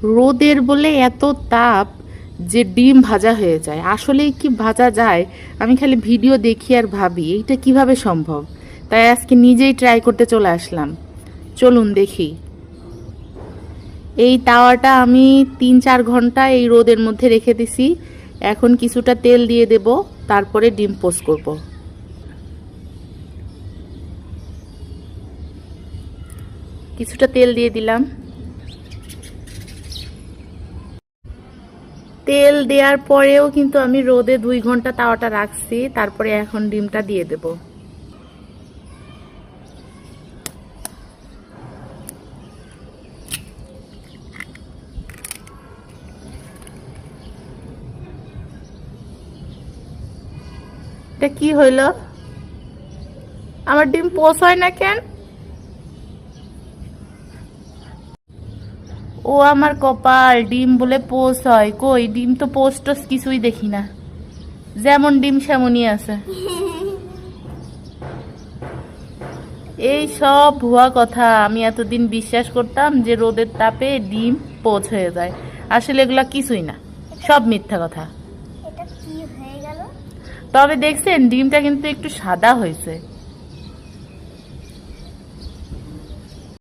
রোদের বলে এত তাপ যে ডিম ভাজা হয়ে যায়। আসলেই কি ভাজা যায়? আমি খালি ভিডিও দেখি আর ভাবি এইটা কিভাবে সম্ভব। তাই আজকে নিজেই ট্রাই করতে চলে আসলাম। চলুন দেখি। এই তাওয়াটা আমি 3-4 ঘন্টা এই রোদের মধ্যে রেখে দিছি। এখন কিছুটা তেল দিয়ে দেব, তারপরে ডিম পোস্ট করব। কিছুটা তেল দিয়ে দিলাম। তেল দেওয়ার পরেও কিন্তু আমি রোদে 2 ঘন্টা তাওয়াটা রাখছি, তারপরে এখন ডিমটা দিয়ে দেব। এটা কি হইল? আমার ডিম পোস্ট হয় না কেন? ও আমার কপাল, ডিম বলে পোস্ট হয়? কই, ডিম তো পোস্ট কিছুই দেখি না, যেমন ডিম সেমনই আছে। এই সব ভুয়া কথা। আমি এতদিন বিশ্বাস করতাম যে রোদের তাপে ডিম পোচ হয়ে যায়। আসলে এগুলা কিছুই না, সব মিথ্যা কথা। এটা কি হয়ে গেল? তবে দেখছেন ডিমটা কিন্তু একটু সাদা হয়েছে।